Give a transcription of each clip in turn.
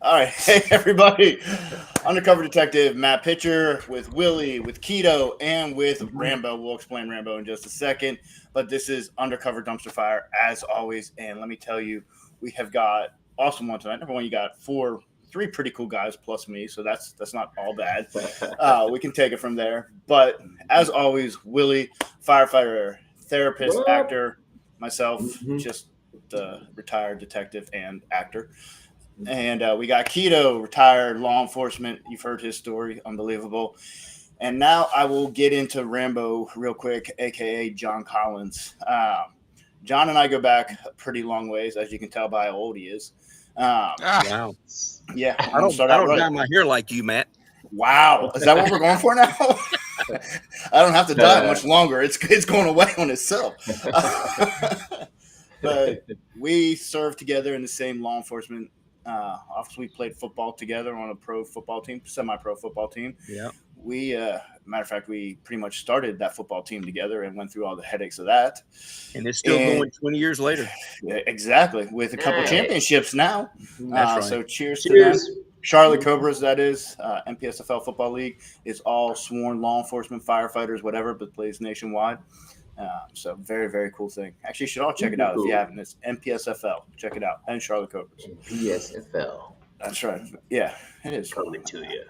All right, hey everybody, Undercover Detective Matt Pitcher with Willie, with Keto, and with Rambo. We'll explain Rambo in just a second, but this is Undercover Dumpster Fire as always. And let me tell you, we have got awesome one tonight. Number one, you got three pretty cool guys plus me, so that's not all bad. We can take it from there. But as always, Willie, firefighter, therapist, actor, myself, just the retired detective and actor. And we got Keto, retired law enforcement. You've heard his story, unbelievable. And now I will get into Rambo real quick, aka John Collins. John and I go back a pretty long ways, as you can tell by how old he is. Wow. Yeah, I don't dye my hair like you, Matt. Wow, is that what we're going for now? I don't have to dye it much longer. It's going away on itself. But we served together in the same law enforcement office. We played football together on a pro football team, semi-pro football team. Yeah. We, matter of fact, we pretty much started that football team together and went through all the headaches of that. And it's still going 20 years later. Yeah, exactly, with a couple championships now. That's right. So cheers to them. Charlotte Cobras, that is, MPSFL Football League is all sworn law enforcement, firefighters, whatever, but plays nationwide. So very, very cool thing. Actually, you should all check it out if you haven't. It's MPSFL. Check it out. And Charlotte Cobras. MPSFL. That's right. Yeah, it is. Coming to you.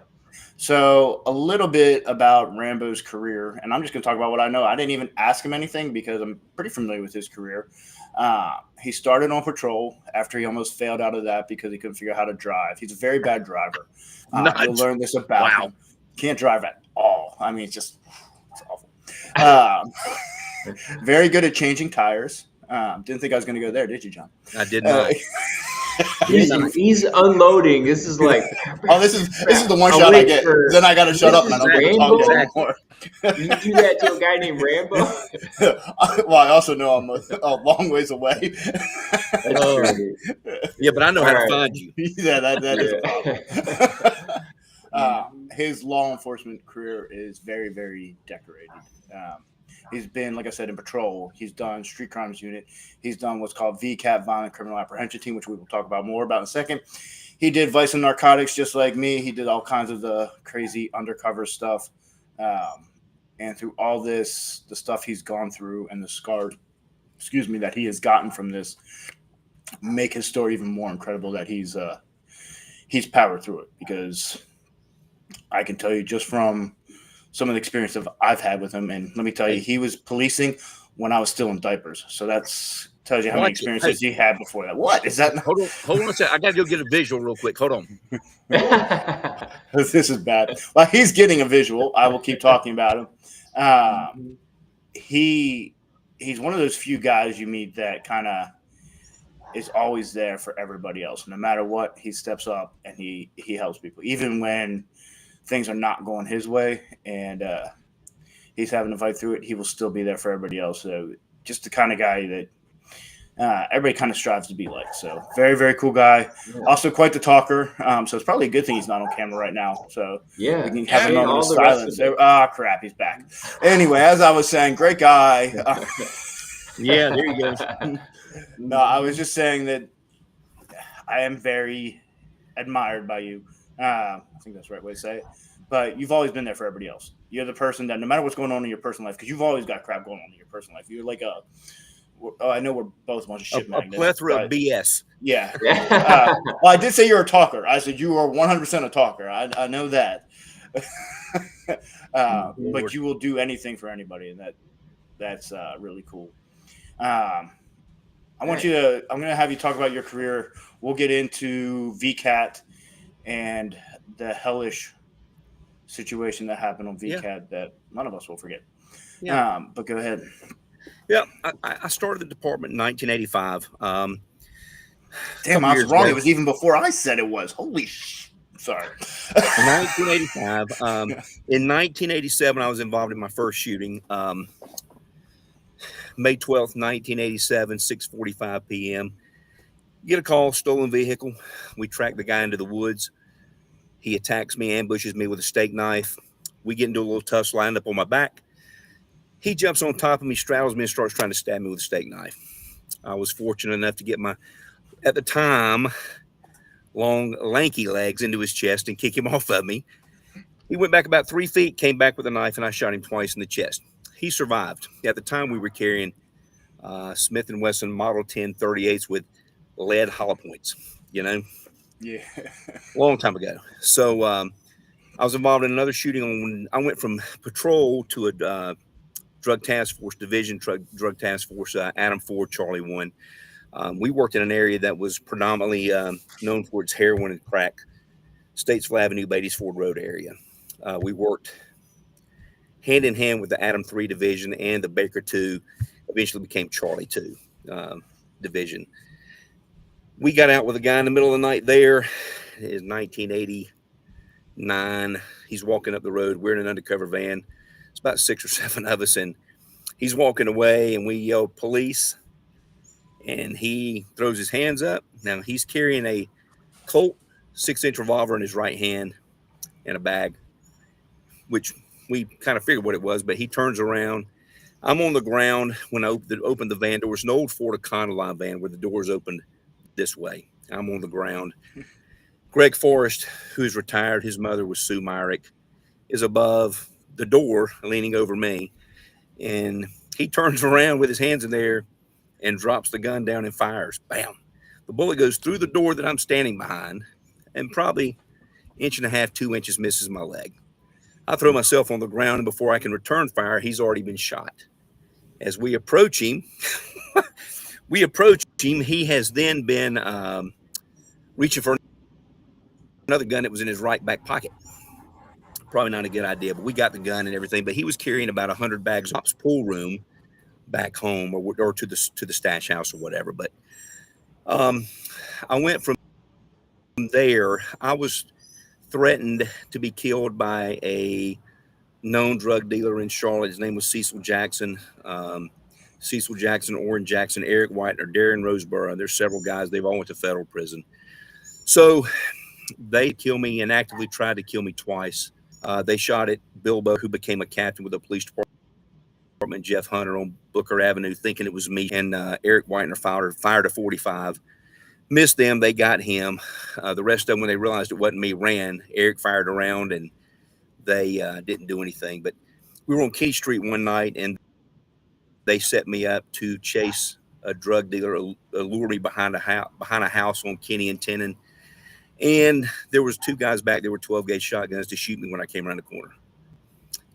So a little bit about Rambo's career, and I'm just going to talk about what I know. I didn't even ask him anything because I'm pretty familiar with his career. He started on patrol after he almost failed out of that because he couldn't figure out how to drive. He's a very bad driver. You'll learn this about him. Can't drive at all. I mean, it's awful. Very good at changing tires. Didn't think I was going to go there, did you, John? I did not. He's unloading. This is like this is the one shot I get. Then I got to shut up and I don't get to talk anymore. You do that to a guy named Rambo? Well, I also know I'm a long ways away. Yeah, but I know how to find you. Yeah, that is a problem. His law enforcement career is very, very decorated. He's been, like I said, in patrol. He's done street crimes unit. He's done what's called VCAP, Violent Criminal Apprehension Team, which we will talk about more about in a second. He did vice and narcotics just like me. He did all kinds of the crazy undercover stuff. And through all this, the stuff he's gone through and the scars, that he has gotten from this make his story even more incredible that he's powered through it. Because I can tell you just from some of the experience that I've had with him, and let me tell you, he was policing when I was still in diapers. So that's tells you how many experiences he had before that. What is that? Hold on a second. I got to go get a visual real quick. Hold on. This is bad. Well, he's getting a visual. I will keep talking about him. He's one of those few guys you meet that kind of is always there for everybody else. No matter what, he steps up and he helps people, even when things are not going his way and he's having to fight through it. He will still be there for everybody else. So just the kind of guy that everybody kind of strives to be like. So very, very cool guy. Yeah. Also quite the talker. So it's probably a good thing he's not on camera right now. So yeah, we can have a moment of silence. Crap, he's back. Anyway, as I was saying, great guy. Yeah, there you go. No, I was just saying that I am very admired by you. I think that's the right way to say it. But you've always been there for everybody else. You're the person that no matter what's going on in your personal life, because you've always got crap going on in your personal life. You're like I know we're both a bunch of shit magnets. A plethora of BS. Yeah. Well, I did say you're a talker. I said you are 100% a talker. I know that. But you will do anything for anybody, and that's really cool. I'm going to have you talk about your career. We'll get into VCAT and the hellish situation that happened on VCAT that none of us will forget. Yeah. But go ahead. Yeah, I started the department in 1985. Damn, I was wrong. It was even before I said it was. Holy sorry. 1985. In 1987, I was involved in my first shooting. May 12th, 1987, 6:45 p.m. Get a call, stolen vehicle. We track the guy into the woods. He attacks me, ambushes me with a steak knife. We get into a little tussle, I end up on my back. He jumps on top of me, straddles me, and starts trying to stab me with a steak knife. I was fortunate enough to get at the time, long, lanky legs into his chest and kick him off of me. He went back about 3 feet, came back with a knife, and I shot him twice in the chest. He survived. At the time, we were carrying Smith & Wesson Model 10 38s with lead hollow points, you know? Yeah. Long time ago. So I was involved in another shooting. I went from patrol to a drug task force division, drug task force, Adam 4, Charlie 1. We worked in an area that was predominantly known for its heroin and crack, Statesville Avenue, Beatties Ford Road area. We worked hand in hand with the Adam 3 division and the Baker 2, eventually became Charlie 2 division. We got out with a guy in the middle of the night there. It is 1989. He's walking up the road. We're in an undercover van. It's about 6 or 7 of us, and he's walking away, and we yell, "Police!" And he throws his hands up. Now, he's carrying a Colt 6-inch revolver in his right hand and a bag, which we kind of figured what it was, but he turns around. I'm on the ground when I opened the van door. It's an old Ford Econoline van where the doors opened this way. I'm on the ground. Greg Forrest, who's retired, his mother was Sue Myrick, is above the door leaning over me. And he turns around with his hands in there and drops the gun down and fires. Bam. The bullet goes through the door that I'm standing behind and probably 1.5 inches, 2 inches misses my leg. I throw myself on the ground, and before I can return fire, he's already been shot. As we approach him, he has then been reaching for another gun that was in his right back pocket. Probably not a good idea, but we got the gun and everything. But he was carrying about 100 bags of pool room back home or to the stash house or whatever. But I went from there. I was threatened to be killed by a known drug dealer in Charlotte. His name was Cecil Jackson. Cecil Jackson, Orrin Jackson, Eric Whitener, Darren Roseborough. There's several guys. They've all went to federal prison. So they killed me and actively tried to kill me twice. They shot at Bilbo, who became a captain with the police department, Jeff Hunter on Booker Avenue, thinking it was me. And Eric Whitener fired a 45. Missed them. They got him. The rest of them, when they realized it wasn't me, ran. Eric fired around, and they didn't do anything. But we were on Key Street one night, and they set me up to chase a drug dealer, lure me behind a house on Kenny and Tenon. And there was 2 guys back there with 12-gauge shotguns to shoot me when I came around the corner.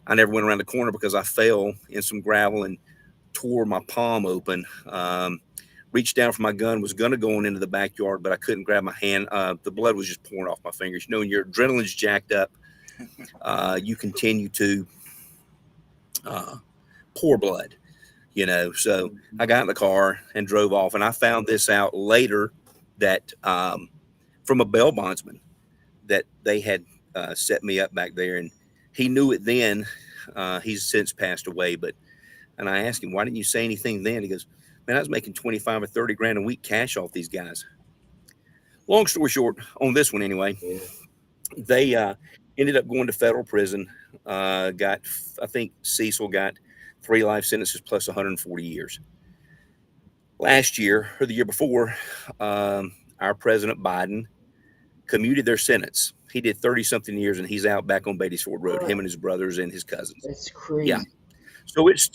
I never went around the corner because I fell in some gravel and tore my palm open. Reached down for my gun, was going to go on into the backyard, but I couldn't grab my hand. The blood was just pouring off my fingers. You know, when your adrenaline's jacked up, you continue to pour blood, you know. So I got in the car and drove off, and I found this out later that from a bail bondsman that they had set me up back there, and he knew it then. He's since passed away, and I asked him, "Why didn't you say anything then?" He goes, "Man, I was making 25 or 30 grand a week cash off these guys." Long story short, on this one anyway, they ended up going to federal prison. I think Cecil got 3 life sentences plus 140 years. Last year, or the year before, our President Biden commuted their sentence. He did 30-something years, and he's out back on Beatties Ford Road, him and his brothers and his cousins. That's crazy. Yeah. So it's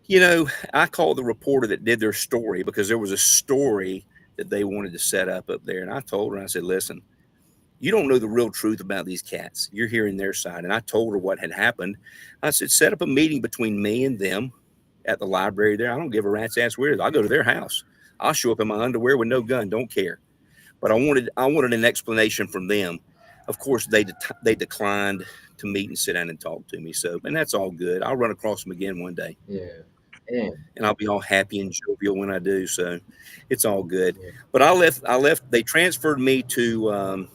you know, I called the reporter that did their story because there was a story that they wanted to set up there. And I told her, I said, "Listen, you don't know the real truth about these cats. You're hearing their side." And I told her what had happened. I said, "Set up a meeting between me and them at the library there. I don't give a rat's ass where it is. I'll go to their house. I'll show up in my underwear with no gun. Don't care." But I wanted an explanation from them. Of course, they declined to meet and sit down and talk to me. So, and that's all good. I'll run across them again one day. Yeah. Yeah. And I'll be all happy and jovial when I do. So it's all good. Yeah. But I left. They transferred me to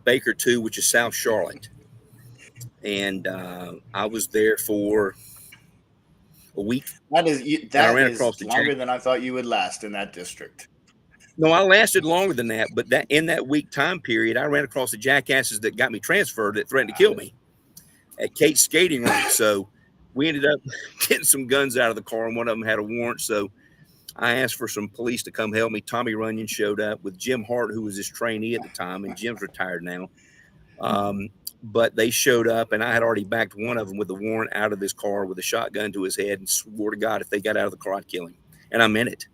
Baker 2, which is South Charlotte. And I was there for a week. That is longer than I thought you would last in that district. No, I lasted longer than that. But in that week time period, I ran across the jackasses that got me transferred that threatened to kill me at Kate's skating rink. So we ended up getting some guns out of the car, and one of them had a warrant. So I asked for some police to come help me. Tommy Runyon showed up with Jim Hart, who was his trainee at the time, and Jim's retired now. But they showed up, and I had already backed one of them with a warrant out of his car with a shotgun to his head and swore to God if they got out of the car, I'd kill him. And I meant it.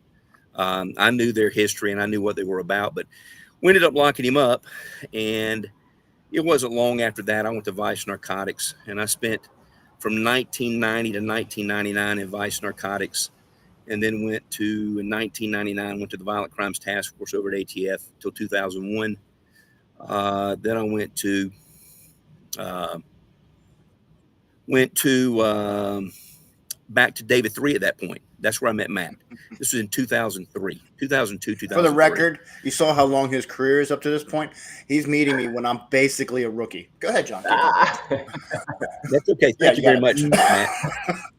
I knew their history, and I knew what they were about, but we ended up locking him up. And it wasn't long after that, I went to Vice Narcotics, and I spent from 1990 to 1999 in Vice Narcotics, and then in 1999, went to the Violent Crimes Task Force over at ATF till 2001. Then I went to back to David 3 at that point. That's where I met Matt. This was in 2003, 2002, 2003. For the record, you saw how long his career is up to this point. He's meeting me when I'm basically a rookie. Go ahead, John. That's okay. Thank you very much, Matt.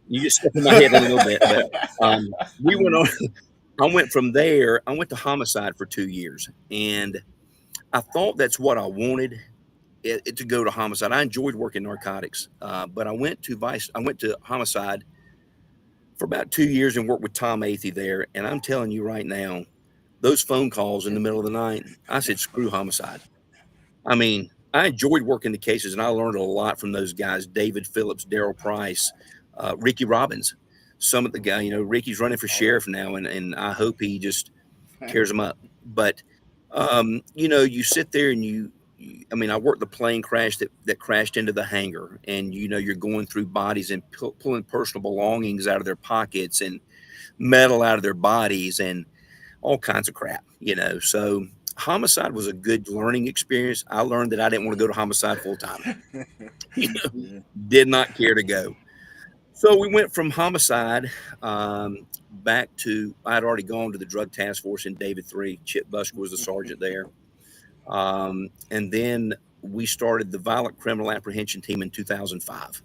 You just stepped in my head a little bit. But, we went on. I went from there. I went to homicide for 2 years, and I thought that's what I wanted to go to homicide. I enjoyed working narcotics, but I went to homicide for about 2 years and worked with Tom Athey there. And I'm telling you right now, those phone calls in the middle of the night, I said, screw homicide. I mean, I enjoyed working the cases, and I learned a lot from those guys, David Phillips, Daryl Price, Ricky Robbins. Some of the guys, Ricky's running for sheriff now, and I hope he just tears them up. But, you sit there and I worked the plane crash that crashed into the hangar, and, you're going through bodies and pulling personal belongings out of their pockets and metal out of their bodies and all kinds of crap, So homicide was a good learning experience. I learned that I didn't want to go to homicide full time. Did not care to go. So we went from homicide back to, I had already gone to the drug task force in David 3. Chip Busker was the sergeant there. And then we started the violent criminal apprehension team in 2005.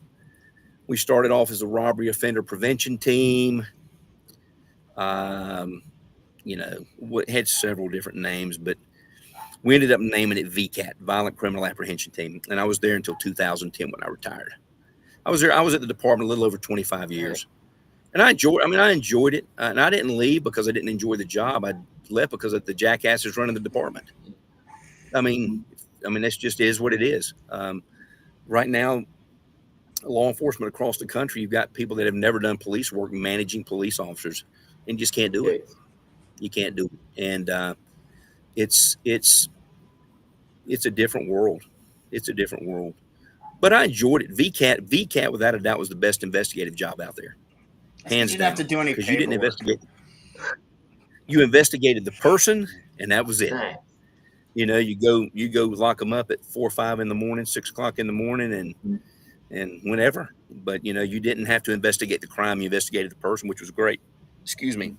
We started off as a robbery offender prevention team. Had several different names, but we ended up naming it VCAT, Violent Criminal Apprehension Team. And I was there until 2010 when I retired. I was at the department a little over 25 years. And I enjoyed it. And I didn't leave because I didn't enjoy the job. I left because of the jackasses running the department. I mean, that's just is what it is. Right now, law enforcement across the country, you've got people that have never done police work managing police officers and just can't do it. You can't do it. And it's a different world. It's a different world. But I enjoyed it. VCAT, without a doubt, was the best investigative job out there. Hands down. You didn't have to do any paperwork. You didn't investigate. You investigated the person, and that was it. You go lock them up at 4 or 5 in the morning, 6 o'clock in the morning, and whenever. But you didn't have to investigate the crime. You investigated the person, which was great. Excuse me.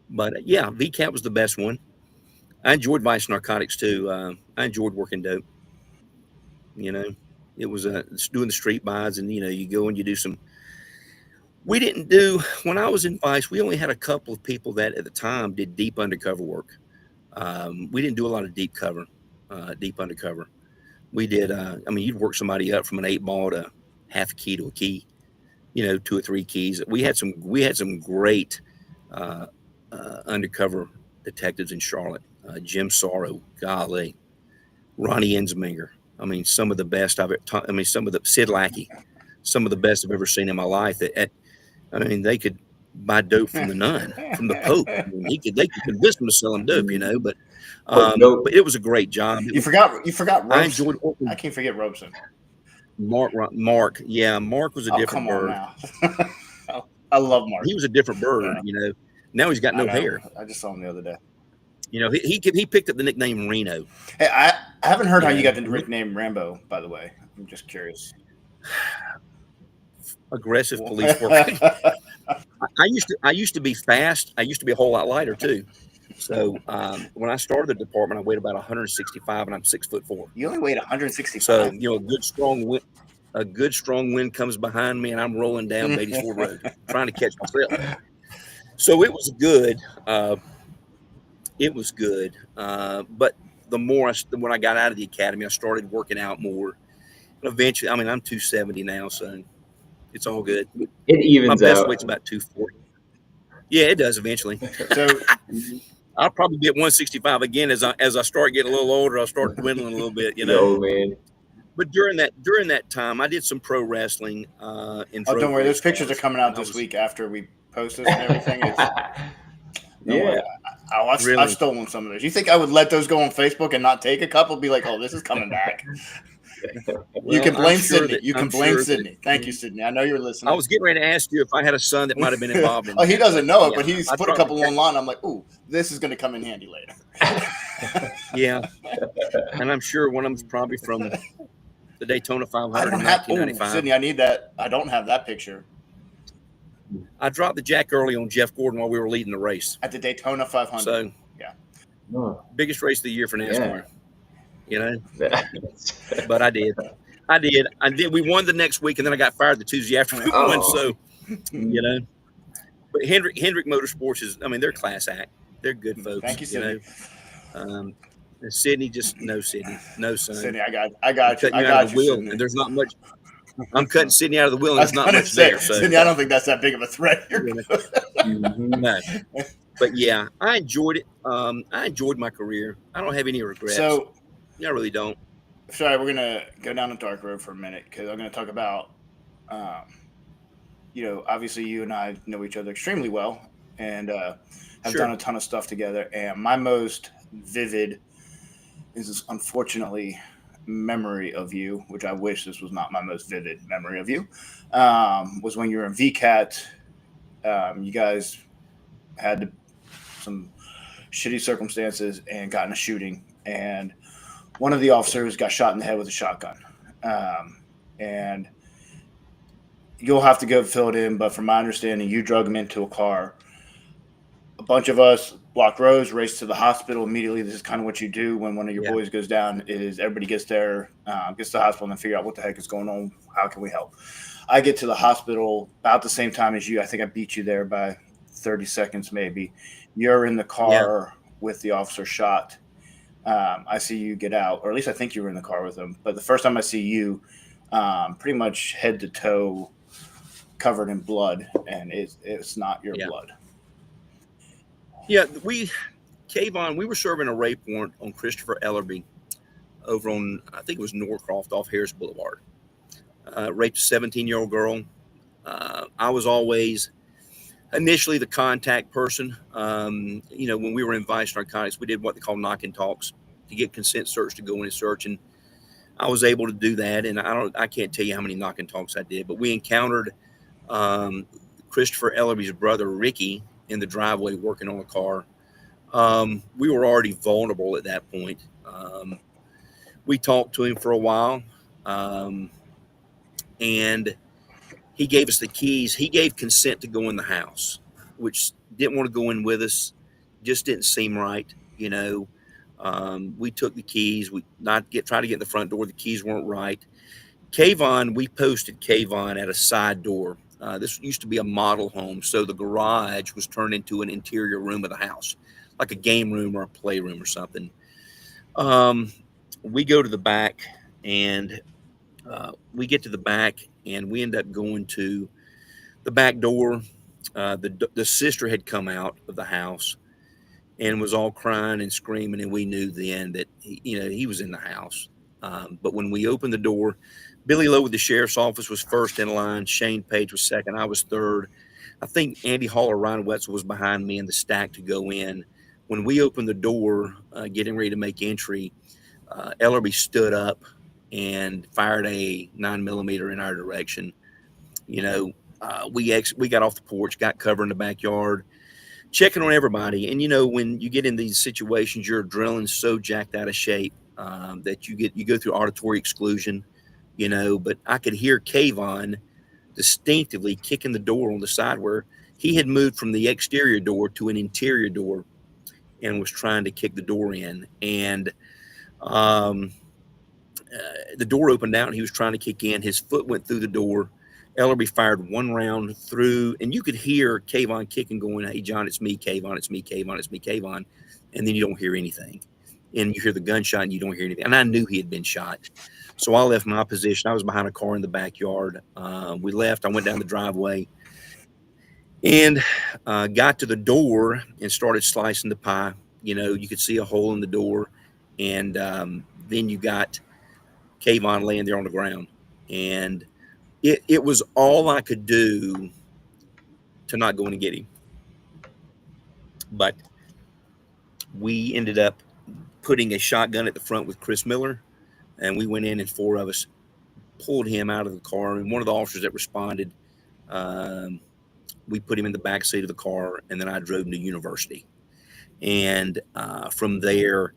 But VCAT was the best one. I enjoyed Vice Narcotics too. I enjoyed working dope. It was doing the street buys, and you go and you do some. We didn't do, when I was in Vice, we only had a couple of people that at the time did deep undercover work. We didn't do a lot of deep undercover. We did, you'd work somebody up from an 8-ball to half a key to a key, 2 or 3 keys. We had some great undercover detectives in Charlotte. Jim Sorrow, golly, Ronnie Ensminger. Some of the best some of the Sid Lackey, some of the best I've ever seen in my life. They could buy dope from the nun, from the Pope. They could convince them to sell them dope, but it was a great job. You forgot Robeson. I enjoyed. I can't forget Robeson. Mark. Yeah, Mark was a different bird. Now. I love Mark. He was a different bird. Now he's got no hair. I just saw him the other day. He picked up the nickname Reno. Hey, I haven't heard how you got the nickname Rambo, by the way. I'm just curious. Aggressive police work. I used to be fast. I used to be a whole lot lighter too. So when I started the department, I weighed about 165, and I'm 6'4". You only weighed 165. So a good strong wind comes behind me, and I'm rolling down Beatties Ford Road trying to catch myself. So it was good. But when I got out of the academy, I started working out more. Eventually, I'm 270 now, so it's all good. It evens out. My best weight's about 240. Yeah, it does eventually. So I'll probably be at 165 again as I start getting a little older. I'll start dwindling a little bit, you know. Yo, man. But during that time, I did some pro wrestling. And oh, don't worry, those pictures are cars, coming out and I this was- week after we post this and everything. It's, don't worry. Yeah. I've Really? stolen some of those. You think I would let those go on Facebook and not take a couple? Be like, oh, this is coming back. You can I'm blame sure Sydney. that- You can I'm blame sure that- Sydney. Thank you, Sydney. I know you're listening. I was getting ready to ask you if I had a son that might have been involved in oh, he that, doesn't know it, yeah, but he's I put a probably- couple online. I'm like, ooh, this is going to come in handy later. Yeah. And I'm sure one of them's probably from the Daytona 500 I in don't have. Ooh, 1995. Sydney, I need that. I don't have that picture I dropped the jack early on Jeff Gordon while we were leading the race. at the Daytona 500. So, Oh, biggest race of the year for NASCAR. You know, yeah. but I did. We won the next week, and then I got fired the Tuesday after we won. Oh. So, you know, but Hendrick Motorsports is, I mean, they're class act. They're good folks. Thank you, Sydney. And Sydney, just no Sydney, no son. Sydney, I got I'm you. cutting I you out got of the you, wheel, Sydney. and there's not much. I'm cutting Sydney out of the wheel, and I was there's not going to much say, there. So, Sydney, I don't think that's that big of a threat. You're you know, good. Mhm. no. But yeah, I enjoyed it. I enjoyed my career. I don't have any regrets. So, I really don't. sorry, we're gonna go down the dark road for a minute because I'm gonna talk about, obviously you and I know each other extremely well and have Sure. done a ton of stuff together. And my most vivid is unfortunately memory of you, which I wish this was not my most vivid memory of you, was when you were in VCAT. You guys had some shitty circumstances and got in a shooting, and one of the officers got shot in the head with a shotgun. And you'll have to go fill it in, but from my understanding, you drug him into a car. A bunch of us blocked roads, raced to the hospital immediately. This is kind of what you do when one of your Yeah. boys goes down, is everybody gets there, gets to the hospital and then figure out what the heck is going on. How can we help? I get to the hospital about the same time as you. I think I beat you there by 30 seconds maybe. You're in the car with the officer shot. I see you get out, or at least I think you were in the car with him. But the first time I see you, pretty much head to toe covered in blood, and it's not your blood. Yeah, we were serving a rape warrant on Christopher Ellerby over on, I think it was Norcroft off Harris Boulevard. Raped a 17-year-old girl. I was always initially the contact person. When we were in Vice Narcotics, we did what they call knock-and talks to get consent search to go in and search, and I was able to do that. And I can't tell you how many knock-and talks I did, but we encountered Christopher Ellerby's brother Ricky in the driveway working on a car. We were already vulnerable at that point. We talked to him for a while, and he gave us the keys. He gave consent to go in the house, which didn't want to go in with us. Just didn't seem right, you know. We took the keys. We tried to get in the front door. The keys weren't right. We posted Kayvon at a side door. This used to be a model home, so the garage was turned into an interior room of the house, like a game room or a playroom or something. We go to the back, and we get to the back, and we end up going to the back door. The sister had come out of the house and was all crying and screaming, and we knew then that he was in the house. But when we opened the door, Billy Lowe with the sheriff's office was first in line. Shane Page was second. I was third. I think Andy Hall or Ryan Wetzel was behind me in the stack to go in. When we opened the door, getting ready to make entry, Ellerby stood up and fired a 9mm in our direction. We got off the porch, got cover in the backyard, checking on everybody. And when you get in these situations, your adrenaline's so jacked out of shape that you go through auditory exclusion. But I could hear Kayvon distinctively kicking the door on the side where he had moved from the exterior door to an interior door and was trying to kick the door in. And the door opened out and he was trying to kick in. His foot went through the door. Ellerby fired one round through, and you could hear Kayvon kicking, going, "Hey, John, it's me, Kayvon. It's me, Kayvon. It's me, Kayvon." And then you don't hear anything. And you hear the gunshot and you don't hear anything. And I knew he had been shot. So I left my position. I was behind a car in the backyard. We left. I went down the driveway. And got to the door and started slicing the pie. You could see a hole in the door, and then you got Kayvon laying there on the ground, and it was all I could do to not go in and get him. But we ended up putting a shotgun at the front with Chris Miller, and we went in, and 4 of us pulled him out of the car. And one of the officers that responded, we put him in the back seat of the car, and then I drove him to university. And from there,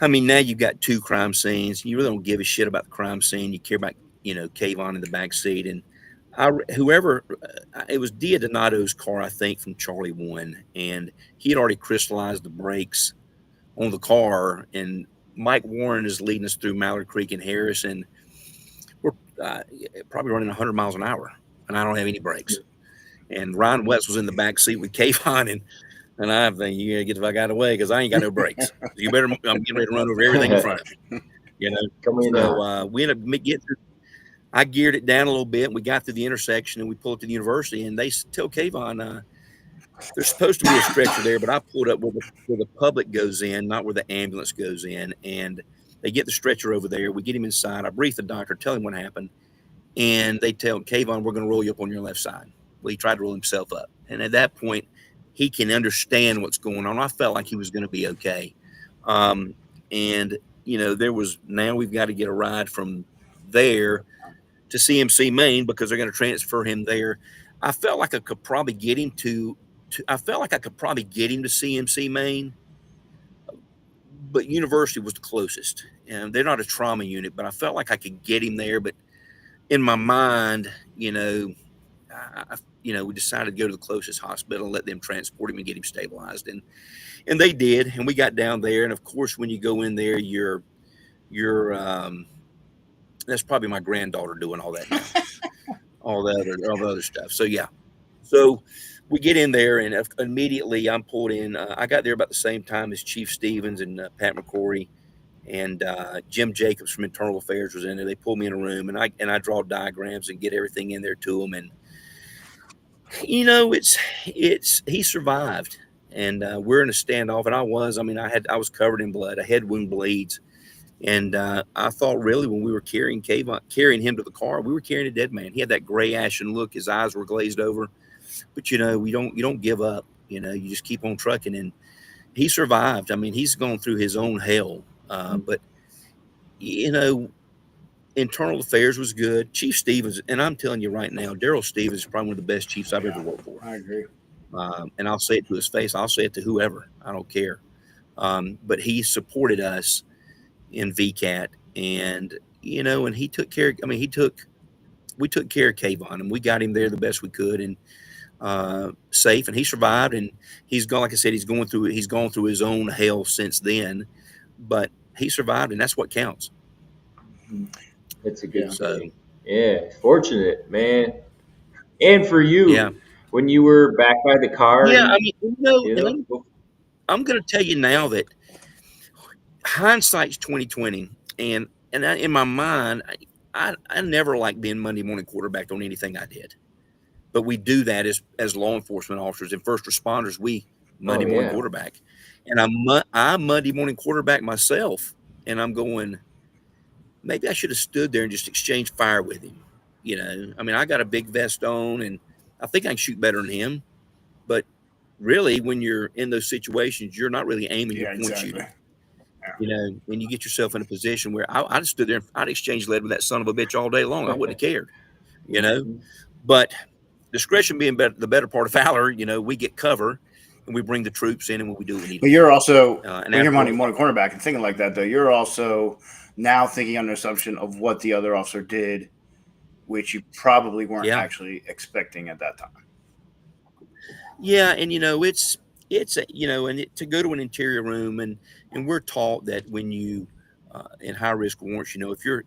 I mean, now you've got 2 crime scenes. You really don't give a shit about the crime scene. You care about, Kayvon in the back seat. And it was Diodonato's car, I think, from Charlie 1. And he had already crystallized the brakes on the car. And Mike Warren is leading us through Mallard Creek and Harris. And we're probably running 100 miles an hour. And I don't have any brakes. And Ryan West was in the back seat with Kayvon. And I think you gotta get the fuck out of the way because I ain't got no brakes. You better. I'm getting ready to run over everything in front of me. So we ended up getting through. I geared it down a little bit. And we got through the intersection and we pulled up to the university. And they tell Kayvon, there's supposed to be a stretcher there, but I pulled up where the public goes in, not where the ambulance goes in. And they get the stretcher over there. We get him inside. I brief the doctor, tell him what happened, and they tell Kayvon, we're going to roll you up on your left side. Well, he tried to roll himself up, and at that point, he can understand what's going on. I felt like he was going to be okay. And, now we've got to get a ride from there to CMC Maine because they're going to transfer him there. I felt like I could probably get him to CMC Maine, but University was the closest. And they're not a trauma unit, but I felt like I could get him there. But in my mind, we decided to go to the closest hospital and let them transport him and get him stabilized. And they did. And we got down there. And of course, when you go in there, you're that's probably my granddaughter doing all that now, all the other stuff. So, yeah. So we get in there and immediately I'm pulled in. I got there about the same time as Chief Stevens and Pat McCrory. And Jim Jacobs from Internal Affairs was in there. They pulled me in a room, and I draw diagrams and get everything in there to them. And he survived, and we're in a standoff. And I was covered in blood. A head wound bleeds, and I thought really when we were carrying him to the car, we were carrying a dead man. He had that gray ashen look. His eyes were glazed over, but you don't give up. You just keep on trucking, and he survived. I mean, he's gone through his own hell. But Internal Affairs was good. Chief Stevens, and I'm telling you right now, Daryl Stevens is probably one of the best chiefs I've ever worked for. I agree. And I'll say it to his face. I'll say it to whoever. I don't care. But he supported us in VCAT, and and he took care. We took care of Kayvon, and we got him there the best we could, and safe. And he survived, and he's gone. Like I said, he's gone through his own hell since then, but he survived, and that's what counts. That's a good thing. Yeah, fortunate, man. And for you, when you were back by the car. Yeah, I mean, I'm going to tell you now that hindsight's 20/20, and in my mind, I never liked being Monday morning quarterback on anything I did, but we do that as law enforcement officers and first responders. We Monday morning quarterback. And I'm Monday morning quarterback myself, and I'm going, maybe I should have stood there and just exchanged fire with him. I mean, I got a big vest on, and I think I can shoot better than him. But really, when you're in those situations, you're not really aiming your point shooter. And you get yourself in a position where I just stood there and I'd exchange lead with that son of a bitch all day long. I wouldn't have cared, But discretion being the better part of valor, we get cover. And we bring the troops in, and we do what we need. But you're also, when you're Monday morning quarterback and thinking like that, though, you're also now thinking under assumption of what the other officer did, which you probably weren't actually expecting at that time. Yeah, and it's to go to an interior room, and we're taught that when you in high risk warrants,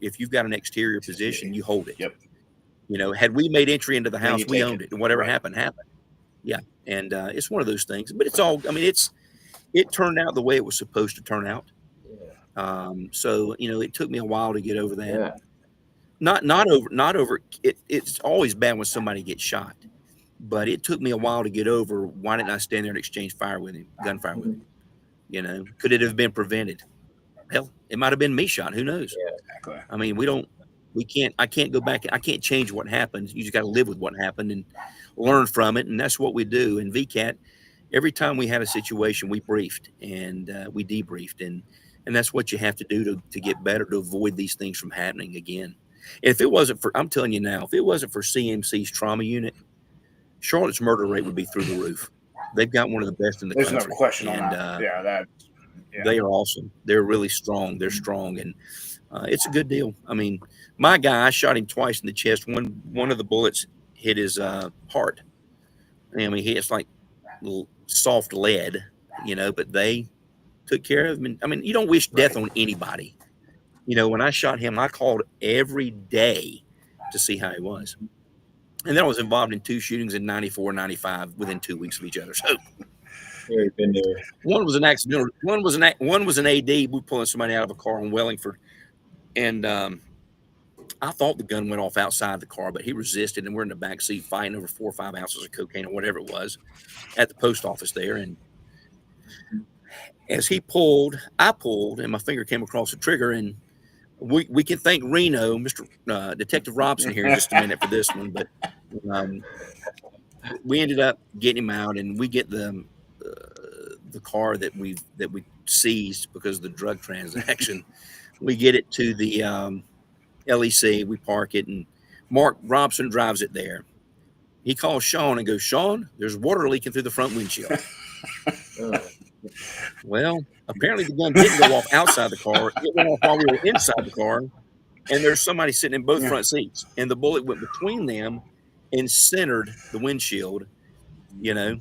if you've got an exterior position, you hold it. Yep. Had we made entry into the house, we owned it, and whatever happened. Yeah. And it's one of those things, but it's all, I mean, it turned out the way it was supposed to turn out. So, it took me a while to get over that. Not over it. It's always bad when somebody gets shot, but it took me a while to get over. Why didn't I stand there and exchange fire with him, gunfire with him? You know, could it have been prevented? Hell, it might have been me shot. Who knows? Yeah. Exactly. I mean, I can't go back. I can't change what happened. You just got to live with what happened and learn from it. And that's what we do. And VCAT, every time we had a situation, we briefed and we debriefed. And that's what you have to do to get better, to avoid these things from happening again. And if it wasn't for, I'm telling you now, if it wasn't for CMC's trauma unit, Charlotte's murder rate would be through the roof. They've got one of the best in the country. There's no question on that. Yeah. They are awesome. They're really strong. They're strong. And it's a good deal. I mean, my guy, I shot him twice in the chest. One of the bullets hit his heart. I mean, it's like soft lead, you know, but they took care of him. I mean, you don't wish death on anybody. You know, when I shot him, I called every day to see how he was. And then I was involved in 2 shootings in 94, 95 within 2 weeks of each other. So Been there. one was an accidental. One was an AD. We were pulling somebody out of a car in Wellingford. And I thought the gun went off outside the car, but he resisted. And we're in the back seat fighting over 4 or 5 ounces of cocaine or whatever it was at the post office there. And as he pulled, I pulled, and my finger came across the trigger. And we can thank Reno, Mr. Detective Robson here in just a minute for this one. But we ended up getting him out, and we get the car that we seized because of the drug transaction. We get it to the LEC. We park it, and Mark Robson drives it there. He calls Sean and goes, "Sean, there's water leaking through the front windshield." Well, apparently the gun didn't go off outside the car. It went off while we were inside the car, and there's somebody sitting in both front seats, and the bullet went between them and centered the windshield, you know.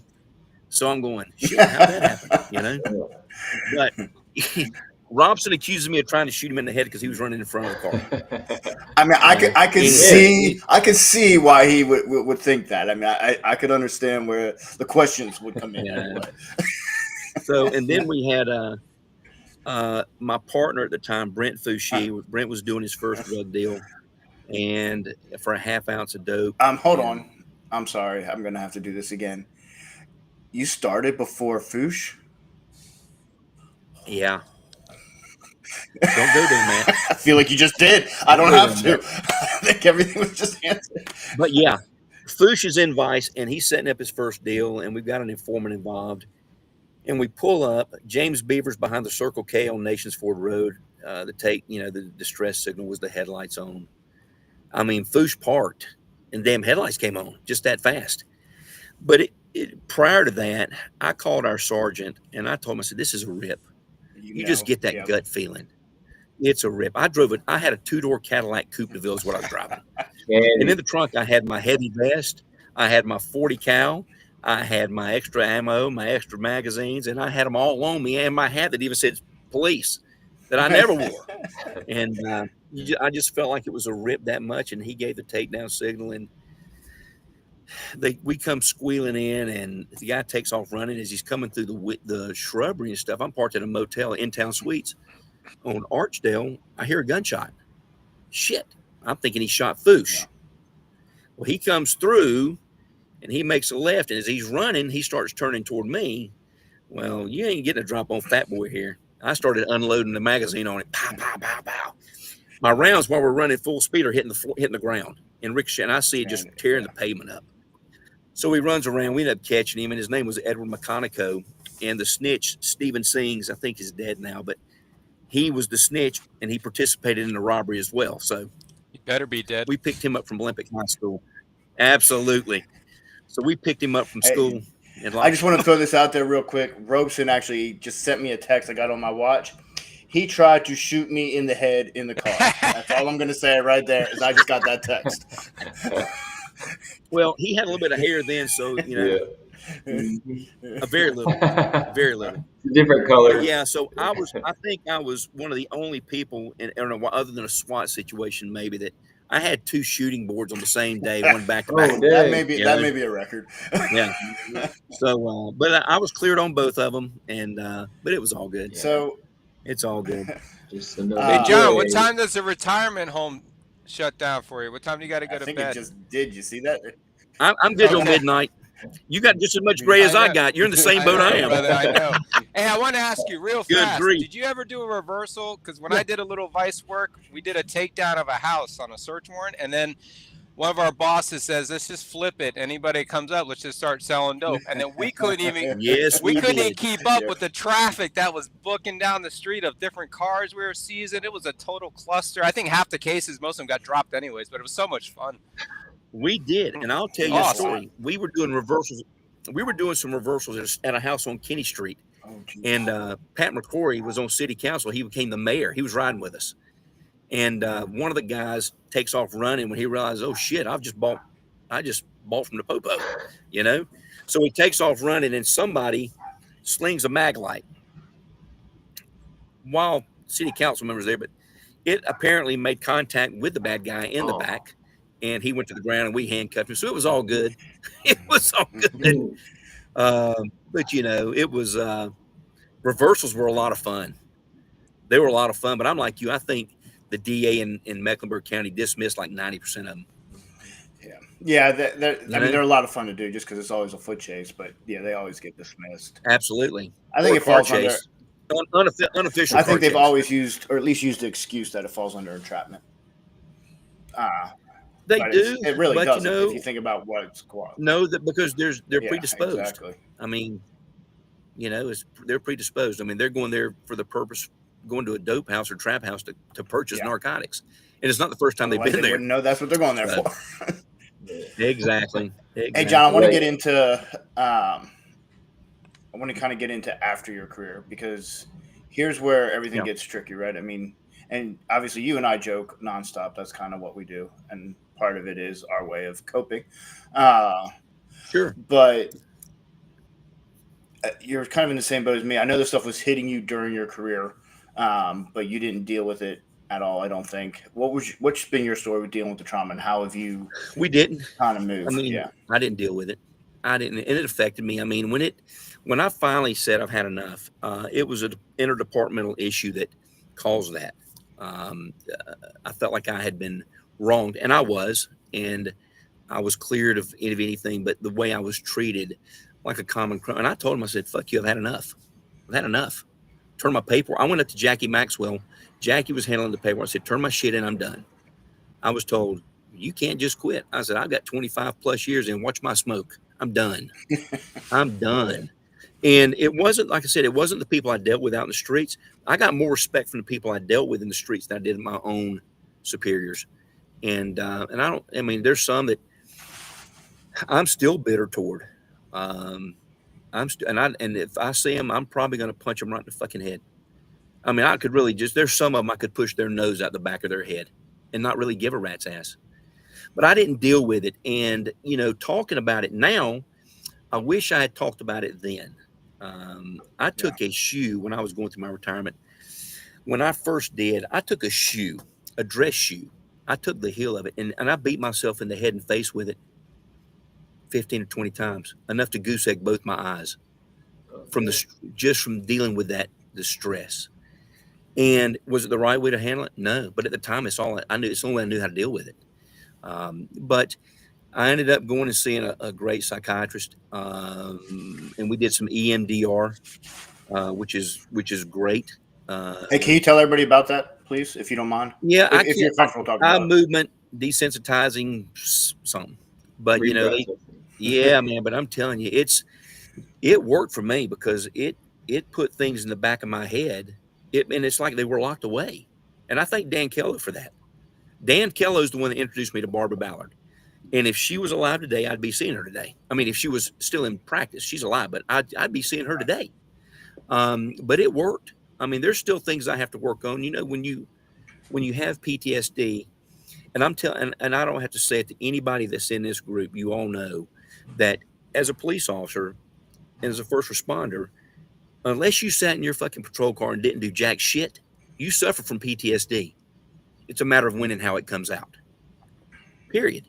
So I'm going, shit, how'd that happen, you know? But Robson accuses me of trying to shoot him in the head because he was running in front of the car. I mean, I could see why he would think that. I mean, I could understand where the questions would come in. Yeah. So, and then we had my partner at the time, Brent Fouché. Brent was doing his first drug deal, and for a half ounce of dope. Hold on. I'm sorry. I'm going to have to do this again. You started before Fouché? Yeah. Don't go there, man. I feel like you just did. I don't have to. I think everything was just answered. But yeah, Fouché is in Vice, and he's setting up his first deal, and we've got an informant involved. And we pull up. James Beaver's behind the Circle K on Nations Ford Road. The distress signal was the headlights on. I mean, Fouché parked, and damn headlights came on just that fast. But prior to that, I called our sergeant, and I told him, I said, "This is a rip. You just get that gut feeling. It's a rip." I had a 2-door Cadillac Coupe de Ville is what I was driving. And in the trunk, I had my heavy vest. I had my 40 cal. I had my extra ammo, my extra magazines, and I had them all on me, and my hat that even said police that I never wore. And I just felt like it was a rip that much, and he gave the takedown signal, and we come squealing in, and the guy takes off running as he's coming through the shrubbery and stuff. I'm parked at a motel, In-Town Suites on Archdale. I hear a gunshot. Shit. I'm thinking he shot Fouché. Yeah. Well, he comes through, and he makes a left, and as he's running, he starts turning toward me. Well, you ain't getting a drop on Fat Boy here. I started unloading the magazine on it. Pow, pow, pow, pow. My rounds, while we're running full speed, are hitting the ground. And ricochet, and I see it just tearing the pavement up. So he runs around. We end up catching him, and his name was Edward McConico. And the snitch, Stephen Sings, I think is dead now, but he was the snitch, and he participated in the robbery as well. So he better be dead. We picked him up from Olympic High School. Absolutely. So we picked him up from school. I just want to throw this out there real quick. Robeson actually just sent me a text I got on my watch. He tried to shoot me in the head in the car. That's all I'm going to say right there is I just got that text. Well, he had a little bit of hair then, so, a very little. Different color. Yeah, so I think I was one of the only people, other than a SWAT situation maybe, that I had 2 shooting boards on the same day, one back to back. That may be a record. Yeah. So, but I was cleared on both of them, and but it was all good. So it's all good. Hey, John, what time does the retirement home shut down for you? What time do you got to go to bed? It just did. You see that? I'm good till midnight. You got just as much gray as I got. You're in the same boat I am. Brother, I know. Hey, I want to ask you real fast. Grief. Did you ever do a reversal? Because when I did a little vice work, we did a takedown of a house on a search warrant, and then one of our bosses says, "Let's just flip it. Anybody comes up, let's just start selling dope." And then we couldn't even we couldn't even keep up with the traffic that was booking down the street of different cars we were seizing. It was a total cluster. I think half the cases, most of them got dropped anyways, but it was so much fun. We did, and I'll tell you a story. We were doing reversals. We were doing some reversals at a house on Kenny Street, and Pat McCrory was on city council. He became the mayor. He was riding with us, and one of the guys takes off running when he realizes, oh shit, I just bought from the popo, you know. So he takes off running, and somebody slings a mag light while city council members there, but it apparently made contact with the bad guy in the back. And he went to the ground, and we handcuffed him. So it was all good. It was all good. But, you know, it was reversals were a lot of fun. They were a lot of fun. But I'm like you. I think the DA in Mecklenburg County dismissed like 90% of them. Yeah. I mean, they're a lot of fun to do just because it's always a foot chase. But, yeah, they always get dismissed. Absolutely. I think it falls chase. under Unofficial. I think they've always used, or at least used the excuse that it falls under entrapment. They do. It really doesn't, you know, if you think about what it's called. No, that because they're predisposed. Exactly. I mean, you know, they're predisposed. I mean, they're going there for the purpose, going to a dope house or trap house to purchase narcotics, and it's not the first time they've been there. No, that's what they're going there for. Exactly. Hey, John, I want to get into. I want to kind of get into after your career, because here's where everything gets tricky, right? I mean, and obviously you and I joke nonstop. That's kind of what we do, and part of it is our way of coping. Sure. But you're kind of in the same boat as me. I know this stuff was hitting you during your career, but you didn't deal with it at all, I don't think. What's been your story with dealing with the trauma, and how have you? We didn't kind of moved. I mean, I didn't deal with it. I didn't, and it affected me. I mean, when I finally said I've had enough, it was an interdepartmental issue that caused that. I felt like I had been wronged, and I was cleared of anything, but the way I was treated like a common criminal. And I told him, I said, fuck you, I've had enough. Turn my paper. I went up to Jackie Maxwell. Jackie was handling the paper. I said, turn my shit in, I'm done. I was told, you can't just quit. I said, I've got 25 plus years in, watch my smoke. I'm done. I'm done. And it wasn't, like I said, it wasn't the people I dealt with out in the streets. I got more respect from the people I dealt with in the streets than I did my own superiors. And I mean, there's some that I'm still bitter toward. And if I see them, I'm probably going to punch them right in the fucking head. I mean, I could really there's some of them I could push their nose out the back of their head and not really give a rat's ass. But I didn't deal with it. And, you know, talking about it now, I wish I had talked about it then. I took a shoe when I was going through my retirement. When I first did, I took a dress shoe. I took the heel of it and I beat myself in the head and face with it 15 or 20 times, enough to goose egg both my eyes just from dealing with the stress. And was it the right way to handle it? No. But at the time, it's all I knew. It's the only way I knew how to deal with it. But I ended up going and seeing a great psychiatrist, and we did some EMDR, which is great. Hey, can you tell everybody about that, please, if you don't mind? Yeah, if you're comfortable talking about it. Movement, desensitizing, something. But you know, yeah, man. But I'm telling you, it worked for me because it put things in the back of my head. And it's like they were locked away. And I thank Dan Kello for that. Dan Kello's the one that introduced me to Barbara Ballard. And if she was alive today, I'd be seeing her today. I mean, if she was still in practice, she's alive, but I'd be seeing her today. But it worked. I mean, there's still things I have to work on. You know, when you have PTSD, and and I don't have to say it to anybody that's in this group, you all know that as a police officer and as a first responder, unless you sat in your fucking patrol car and didn't do jack shit, you suffer from PTSD. It's a matter of when and how it comes out. Period.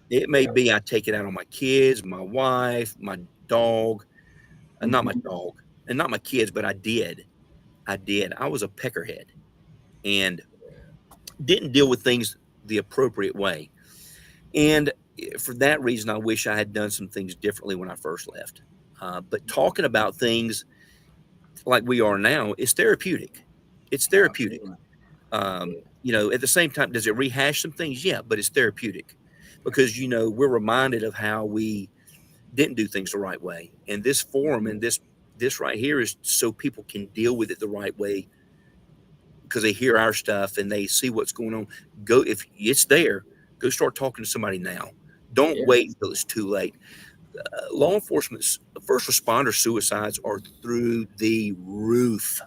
It may be I take it out on my kids, my wife, my dog, and not my dog, and not my kids, but I did. I was a peckerhead and didn't deal with things the appropriate way. And for that reason, I wish I had done some things differently when I first left. But talking about things like we are now is therapeutic. It's therapeutic. You know, at the same time, does it rehash some things? Yeah, but it's therapeutic because, you know, we're reminded of how we didn't do things the right way. And this forum and this right here is so people can deal with it the right way because they hear our stuff and they see what's going on. Go, if it's there, go start talking to somebody now. Don't wait until it's too late. Law enforcement's first responder suicides are through the roof.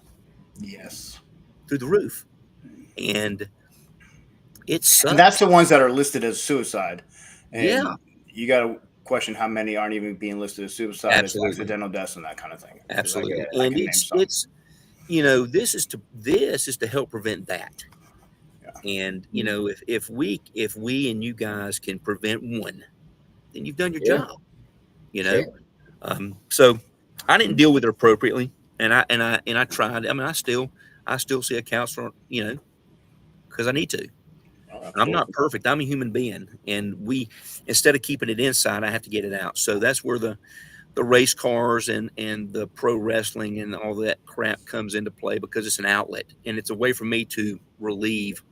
Yes. Through the roof. And it sucks. And that's the ones that are listed as suicide. And yeah. You got to question how many aren't even being listed as suicide, as accidental deaths and that kind of thing. Absolutely. And it's you know, this is to help prevent that. Yeah. And you know, if we and you guys can prevent one, then you've done your job. You know, so I didn't deal with it appropriately, and I tried. I mean, I still see a counselor, you know, because I need to. I'm not perfect. I'm a human being, and instead of keeping it inside, I have to get it out. So that's where the race cars and the pro wrestling and all that crap comes into play because it's an outlet and it's a way for me to relieve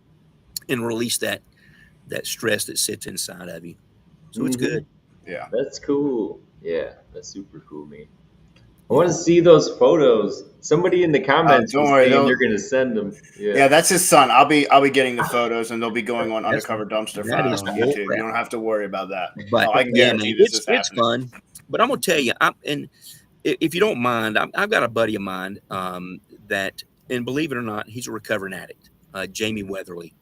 and release that stress that sits inside of you. So it's good. Yeah, that's cool. Yeah, that's super cool, man. I want to see those photos. Somebody in the comments was saying they're going to send them. Yeah, that's his son. I'll be getting the photos, and they'll be going on Undercover Dumpster Fire on YouTube. You don't have to worry about that. But I can guarantee this is it's fun. But I'm going to tell you, and if you don't mind, I've got a buddy of mine that, and believe it or not, he's a recovering addict, Jamie Weatherly.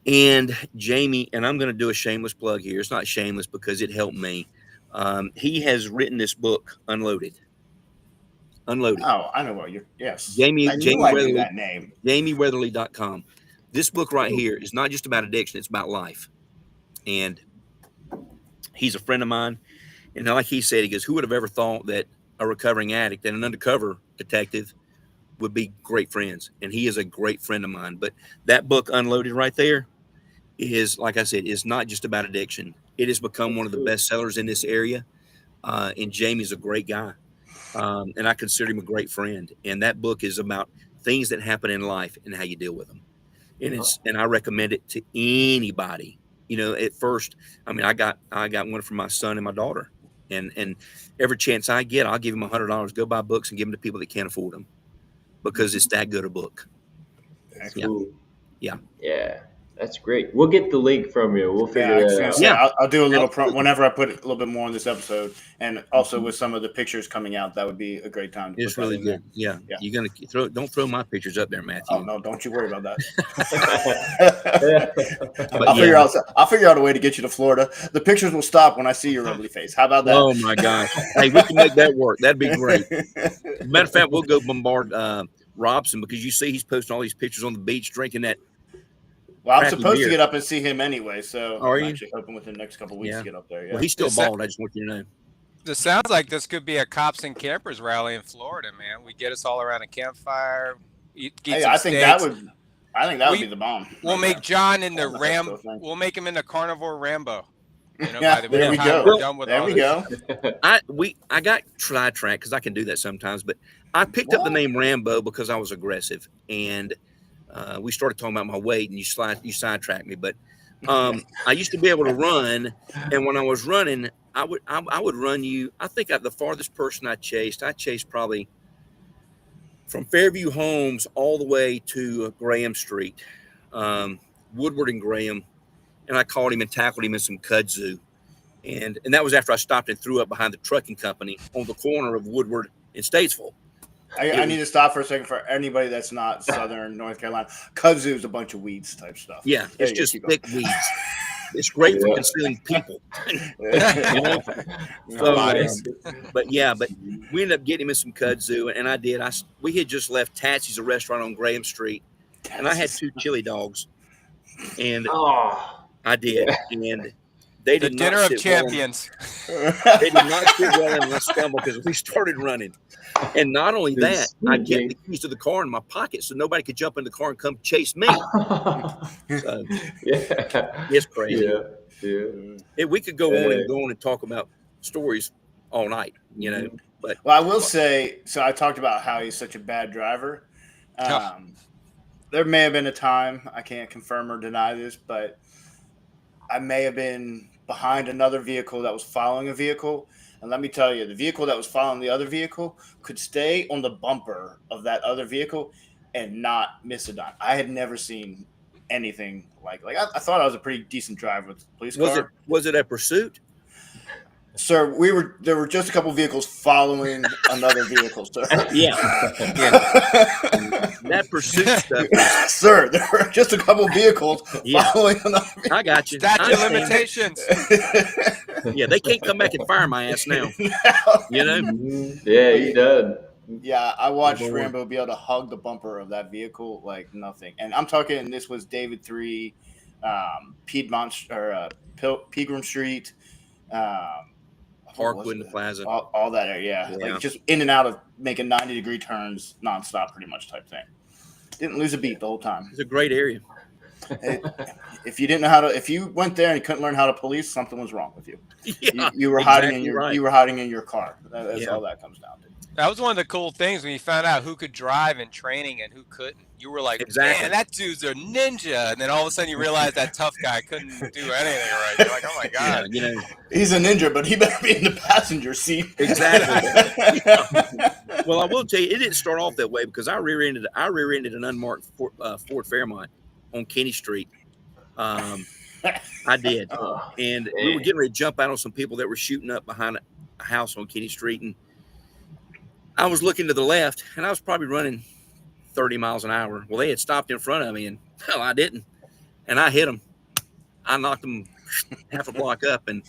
And Jamie, and I'm going to do a shameless plug here. It's not shameless because it helped me. He has written this book, Unloaded. Oh, I know what you're. Yes, Jamie Weatherly. That name. JamieWeatherly.com. This book right here is not just about addiction; it's about life. And he's a friend of mine. And like he said, he goes, "Who would have ever thought that a recovering addict and an undercover detective would be great friends?" And he is a great friend of mine. But that book, Unloaded, right there, is, like I said, is not just about addiction. It has become one of the best sellers in this area. And Jamie's a great guy. And I consider him a great friend. And that book is about things that happen in life and how you deal with them. And I recommend it to anybody. You know, at first, I mean, I got one for my son and my daughter. And every chance I get, I'll give them $100. Go buy books and give them to people that can't afford them because it's that good a book. That's cool. Yeah. Yeah. That's great. We'll get the link from you. We'll figure it out. Yeah, I'll do a little whenever I put a little bit more on this episode, and also with some of the pictures coming out, that would be a great time. It's really good. Yeah. You're gonna don't throw my pictures up there, Matthew. Oh no, don't you worry about that. I'll figure out a way to get you to Florida. The pictures will stop when I see your ugly face. How about that? Oh my gosh! Hey, we can make that work. That'd be great. Matter of fact, we'll go bombard Robson because you see he's posting all these pictures on the beach drinking that. Well, I'm supposed to get up and see him anyway, so I'm actually hoping within the next couple of weeks to get up there. Yeah. Well, he's still bald. I just want you to know. This sounds like this could be a cops and campers rally in Florida, man. We get us all around a campfire. I think that would be the bomb. We'll make John into Rambo. We'll make him into Carnivore Rambo. You know, there we go. There we go. I got sidetracked because I can do that sometimes, but I picked up the name Rambo because I was aggressive and. We started talking about my weight, and you sidetracked me. But I used to be able to run, and when I was running, I would run you. I think the farthest person I chased probably from Fairview Homes all the way to Graham Street, Woodward and Graham, and I caught him and tackled him in some kudzu, and that was after I stopped and threw up behind the trucking company on the corner of Woodward and Statesville. I need to stop for a second for anybody that's not Southern North Carolina. Kudzu is a bunch of weeds type stuff. Yeah, it's just thick weeds. It's great for concealing people. But we ended up getting him in some kudzu, and I did. We had just left Tatsy's, a restaurant on Graham Street, and I had 2 chili dogs, and I did, and They The did dinner not of sit well champions. they did not sit well in my stumble because we started running. And not only that, I kept the keys to the car in my pocket so nobody could jump in the car and come chase me. So it's crazy. We could go on and talk about stories all night, you know. But well, I will say, so I talked about how he's such a bad driver. There may have been a time, I can't confirm or deny this, but I may have been behind another vehicle that was following a vehicle. And let me tell you, the vehicle that was following the other vehicle could stay on the bumper of that other vehicle and not miss a dime. I had never seen anything like I thought I was a pretty decent driver with the police car. Was it a pursuit? Sir, there were just a couple vehicles following another vehicle, sir. Yeah. That pursuit stuff. Sir, there were just a couple vehicles following another vehicle. I got you. Statute of limitations. Yeah, they can't come back and fire my ass now. You know? Yeah, he does. Yeah, I watched Rambo be able to hug the bumper of that vehicle like nothing. And I'm talking, this was David 3, Piedmont, or Pegram Street, Parkwood in the Plaza. All that area, yeah. Like just in and out of making 90-degree turns nonstop, pretty much type thing. Didn't lose a beat the whole time. It's a great area. If you didn't know if you went there and you couldn't learn how to police, something was wrong with you. Yeah, you were hiding you were hiding in your car. That's all that comes down to. That was one of the cool things when you found out who could drive in training and who couldn't. You were like, man, that dude's a ninja. And then all of a sudden you realize that tough guy couldn't do anything right. You're like, oh my God. Yeah, you know, he's a ninja, but he better be in the passenger seat. Exactly. Well, I will tell you, it didn't start off that way because I rear-ended an unmarked Ford Fairmont on Kenny Street. I did. And we were getting ready to jump out on some people that were shooting up behind a house on Kenny Street. And I was looking to the left, and I was probably running 30 miles an hour. Well, they had stopped in front of me, and hell, I didn't. And I hit them. I knocked them half a block up, and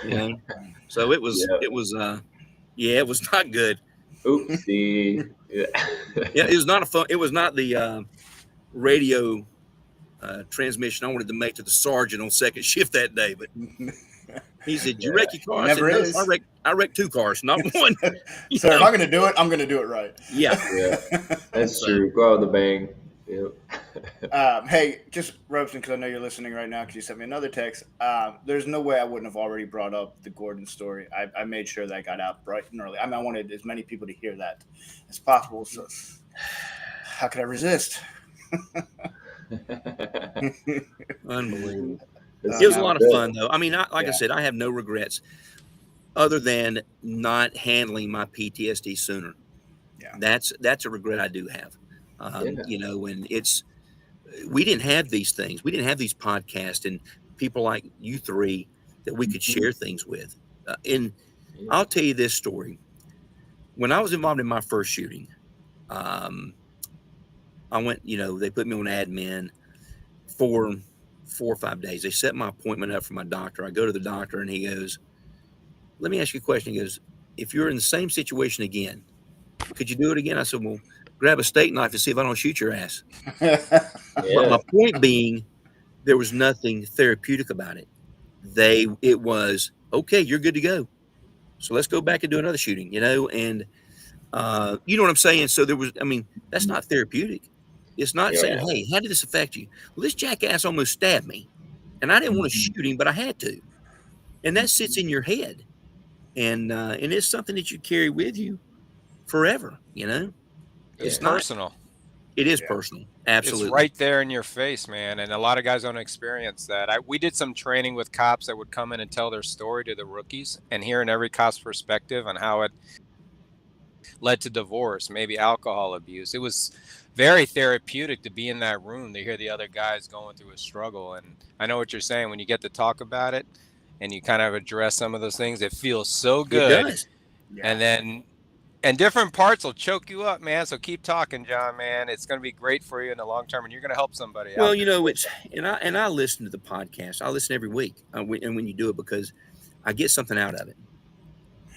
you know, so it was not good. Oopsie. Yeah, it was not It was not the radio transmission I wanted to make to the sergeant on second shift that day, but. He said, "You wreck your car." Never I said, I wrecked 2 cars, not one. So if I'm going to do it, I'm going to do it right. Yeah. That's true. Go out with a bang. Yep. Hey, just Robeson, because I know you're listening right now because you sent me another text. There's no way I wouldn't have already brought up the Gordon story. I made sure that got out bright and early. I mean, I wanted as many people to hear that as possible. So how could I resist? Unbelievable. It was a lot of fun, though. I mean, I said, I have no regrets other than not handling my PTSD sooner. Yeah, that's a regret I do have. You know, when we didn't have these things. We didn't have these podcasts and people like you three that we could share things with. And I'll tell you this story. When I was involved in my first shooting, I went, you know, they put me on admin for 4 or 5 days. They set my appointment up for my doctor. I go to the doctor and he goes, "Let me ask you a question." He goes, "If you're in the same situation again, could you do it again?" I said, "Well, grab a steak knife and see if I don't shoot your ass." But my point being, there was nothing therapeutic about it. It was, okay, you're good to go. So let's go back and do another shooting, you know? And you know what I'm saying? So that's not therapeutic. It's not saying, hey, how did this affect you? Well, this jackass almost stabbed me. And I didn't want to shoot him, but I had to. And that sits in your head. And it's something that you carry with you forever, you know? It's personal. It is personal. Absolutely. It's right there in your face, man. And a lot of guys don't experience that. We did some training with cops that would come in and tell their story to the rookies, and hearing every cop's perspective on how it led to divorce, maybe alcohol abuse. It was very therapeutic to be in that room, to hear the other guys going through a struggle. And I know what you're saying. When you get to talk about it and you kind of address some of those things, it feels so good. It does. And different parts will choke you up, man. So keep talking, John, man. It's going to be great for you in the long term, and you're going to help somebody out. Well, you know, I listen to the podcast. I listen every week, and when you do it, because I get something out of it.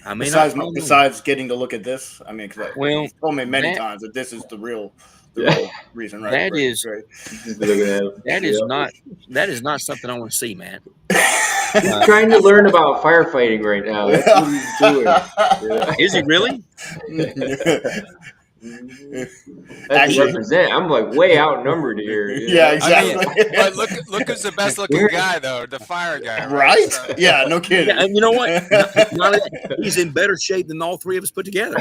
I mean, besides getting to look at this, I mean, because you've told me many times that this is the real reason, right? That is not something I want to see, man. He's trying to learn about firefighting right now. That's what he's doing. Yeah. Is he really? That's to represent. I'm like way outnumbered here. Yeah, exactly. I mean, but look who's the best looking guy though, the fire guy, right? So. Yeah, no kidding. Yeah, and you know what? He's in better shape than all three of us put together.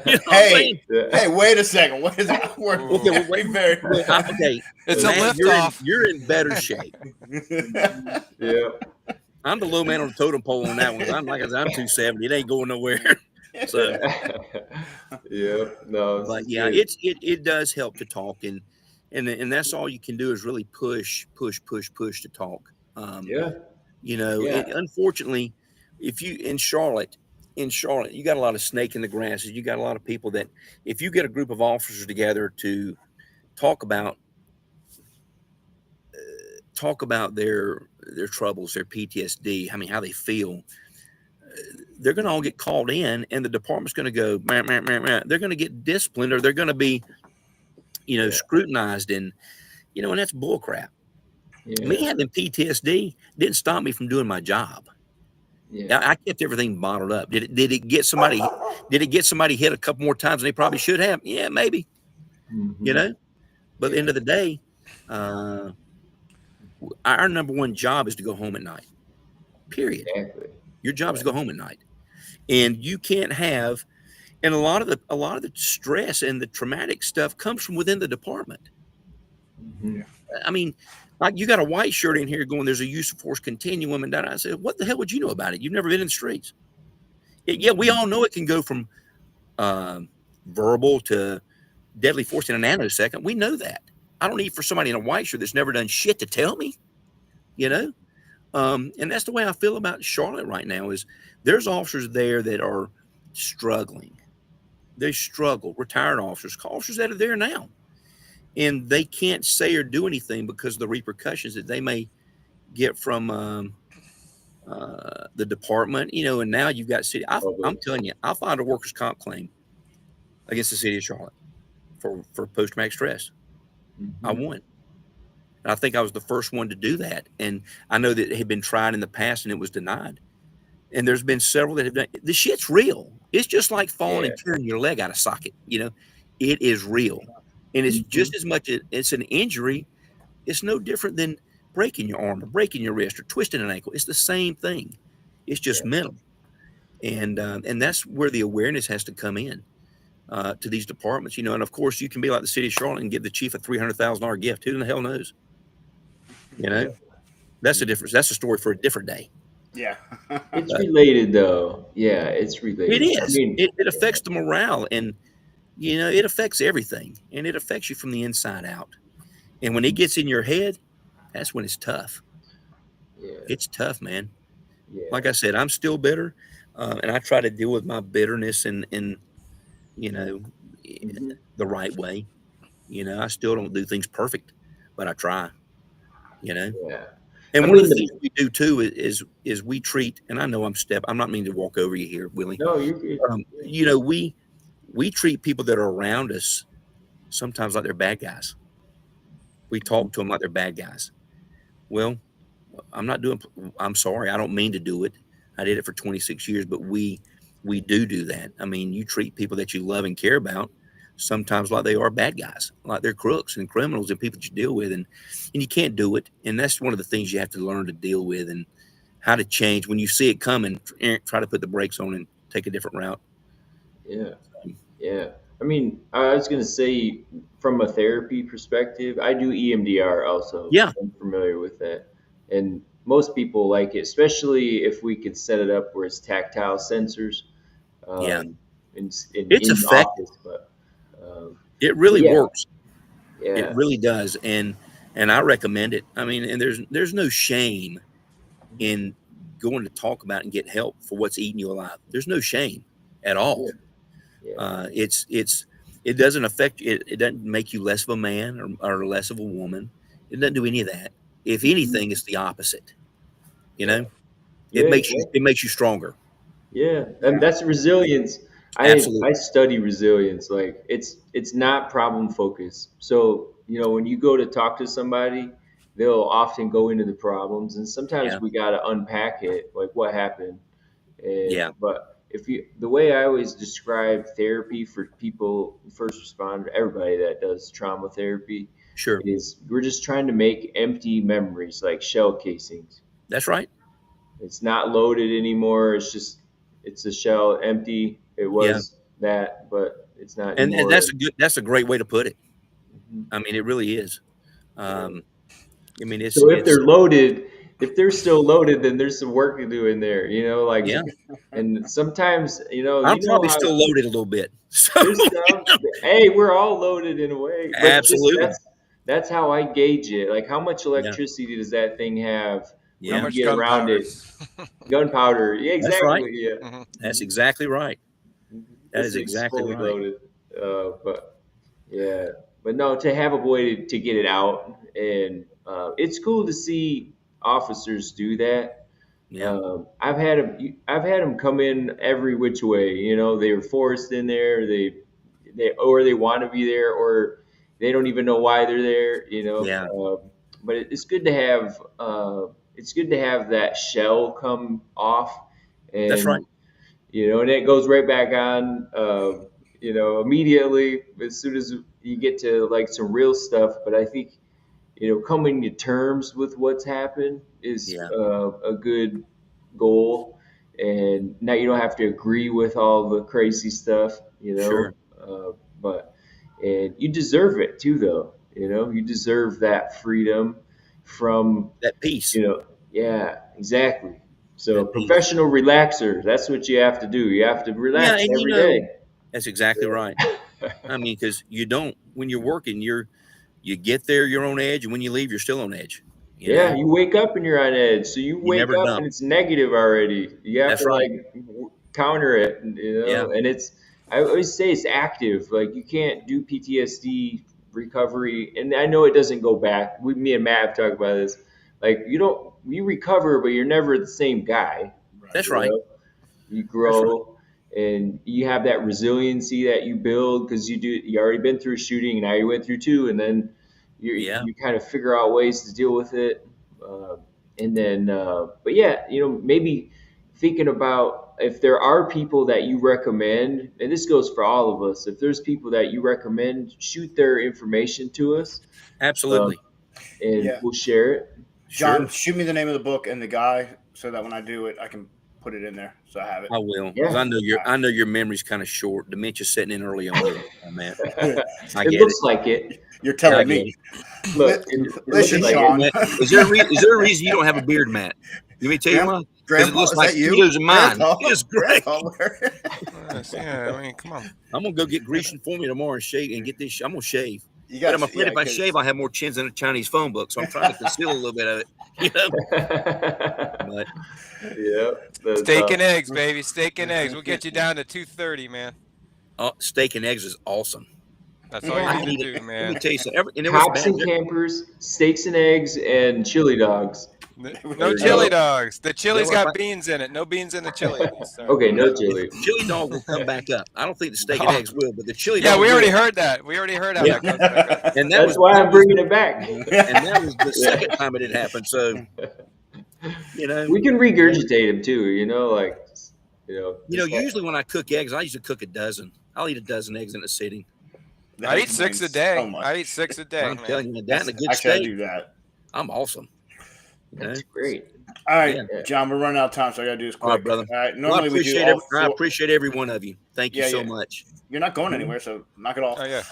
You know hey, wait a second. What is that? Okay, it's Matt, a lift off. You're in better shape. Yeah. I'm the low man on the totem pole on that one. I'm 270. It ain't going nowhere. So yeah, no, but yeah, it does help to talk, and that's all you can do is really push to talk. You know, unfortunately, if you in Charlotte, you got a lot of snake in the grasses. You got a lot of people that if you get a group of officers together to talk about their troubles, their PTSD, I mean, how they feel, they're going to all get called in, and the department's going to go, meh, meh, meh, meh. They're going to get disciplined, or they're going to be, scrutinized, and and that's bullcrap. Yeah. Me having PTSD didn't stop me from doing my job. Yeah. I kept everything bottled up. Did it get somebody? Did it get somebody hit a couple more times than they probably should have? Yeah, maybe. Mm-hmm. But at the end of the day, our number one job is to go home at night. Period. Exactly. Your job is to go home at night, and you can't have. And a lot of the stress and the traumatic stuff comes from within the department. Mm-hmm. I mean, like you got a white shirt in here going, there's a use of force continuum, and I said, what the hell would you know about it? You've never been in the streets. We all know it can go from verbal to deadly force in a nanosecond. We know that. I don't need for somebody in a white shirt that's never done shit to tell me, and that's the way I feel about Charlotte right now. Is there's officers there that are struggling. They struggle. Retired officers that are there now, and they can't say or do anything because of the repercussions that they may get from the department. And now you've got city. I'm telling you, I filed a workers' comp claim against the city of Charlotte for post-traumatic stress. Mm-hmm. I won. And I think I was the first one to do that. And I know that it had been tried in the past and it was denied. And there's been several that have done it. The shit's real. It's just like falling and tearing your leg out of socket. It is real. And it's just as much it's an injury. It's no different than breaking your arm or breaking your wrist or twisting an ankle. It's the same thing. It's just mental. And that's where the awareness has to come in to these departments. And of course you can be like the city of Charlotte and give the chief a $300,000 gift. Who in the hell knows? That's the difference. That's a story for a different day. Yeah. It's related though. Yeah, it's related. It is. I mean, it affects the morale, and it affects everything, and it affects you from the inside out. And when it gets in your head, that's when it's tough. Yeah. It's tough, man. Yeah. Like I said, I'm still bitter, and I try to deal with my bitterness in the right way. I still don't do things perfect, but I try. Yeah. And one of the things we do too is we treat, and I know I'm not meaning to walk over you here, Willie. No, you. We treat people that are around us sometimes like they're bad guys. We talk to them like they're bad guys. Well, I'm sorry. I don't mean to do it. I did it for 26 years, but we do that. I mean, you treat people that you love and care about sometimes like they are bad guys, like they're crooks and criminals and people that you deal with, and you can't do it. And that's one of the things you have to learn to deal with and how to change when you see it coming. Try to put the brakes on and take a different route. Yeah. I mean, I was gonna say from a therapy perspective, I do EMDR also. Yeah, I'm familiar with that, and most people like it, especially if we could set it up where it's tactile sensors. It's effective, but it really works. Yeah, it really does, and I recommend it. I mean, and there's no shame in going to talk about and get help for what's eating you alive. There's no shame at all. It doesn't affect you. It doesn't make you less of a man or less of a woman. It doesn't do any of that. If anything, it's the opposite. It makes you stronger. Yeah, and that's resilience. I study resilience. Like it's not problem focused. So when you go to talk to somebody they'll often go into the problems, and sometimes we got to unpack it, like what happened. And, but the way I always describe therapy for people, first responder, everybody that does trauma therapy, is we're just trying to make empty memories, like shell casings. That's right. It's not loaded anymore. It's a shell, empty. It was that, but it's not anymore. And that's a great way to put it. I mean, it really is. I mean, so if they're loaded, if they're still loaded, then there's some work to do in there, you know, like, and sometimes, you know, I'm probably still loaded a little bit. So, hey, we're all loaded in a way. But absolutely. That's how I gauge it. Like, how much electricity does that thing have? How much get around it? Gunpowder. Yeah, exactly. That's right. Yeah. That's exactly right. That is exactly right. Loaded. But no, to have a way to get it out, and it's cool to see officers do that. I've had them come in every which way. You know, they were forced in there. They want to be there, or they don't even know why they're there. You know. But it's good to have. It's good to have that shell come off. And, that's right. You know, and it goes right back on. You know, immediately as soon as you get to like some real stuff. But I think, you know, coming to terms with what's happened is a good goal. And now you don't have to agree with all the crazy stuff, you know, and you deserve it too, though. You know, you deserve that freedom from that peace. You know, yeah, exactly. So professional relaxer, that's what you have to do. You have to relax every day. That's exactly right. I mean, because when you're working, you get there, you're on edge, and when you leave, you're still on edge. You know? You wake up and you're on edge. So you wake up and it's negative already. You have to like counter it, you know. And I always say it's active. Like you can't do PTSD recovery, and I know it doesn't go back. Me and Matt have talked about this. Like you recover, but you're never the same guy. That's right. You grow, and you have that resiliency that you build because you already been through shooting, and now you went through two, and then you kind of figure out ways to deal with it. And then, but yeah, you know, maybe thinking about if there are people that you recommend, and this goes for all of us, if there's people that you recommend, shoot their information to us. Absolutely. And we'll share it. John, shoot me the name of the book and the guy so that when I do it, I can put it in there. So I have it. I will. Because I know your memory's kind of short. Dementia's setting in early on you, man. It looks like it. You're telling me. Look, listen, Sean. Is there a reason you don't have a beard, Matt? Let me tell you why. Because it looks like kilos of mine. It's great. I mean, come on. I'm gonna go get Grecian for me tomorrow and shave and get this. I'm gonna shave. But I'm afraid if I shave, I'll have more chins than a Chinese phone book. So I'm trying to conceal a little bit of it. You know? But, steak and eggs, baby. Steak and eggs. We'll get you down to 230, man. Steak and eggs is awesome. That's all you need to do, man. Let me tell you something. Cops and campers, steaks and eggs, and chili dogs. No chili dogs. The chili's got beans in it. No beans in the chili. Okay, no chili. Chili dog will come back up. I don't think the steak and eggs will, but the chili dog. Yeah, we already heard that. We already heard how that comes back up. And that's why I'm bringing it back. And that was the second time it had happened. So, you know, we can regurgitate them too. You know, like usually when I cook eggs, I usually cook a dozen. I'll eat a dozen eggs in a sitting. I eat 6 a day. I'm telling you, that and a good steak. steak. I do that. I'm awesome. That's great. All right, John, we're running out of time, so I got to do this quick. All right, brother. All right, normally we do I appreciate every one of you. Thank you so much. You're not going anywhere, so knock it off. Oh, yeah.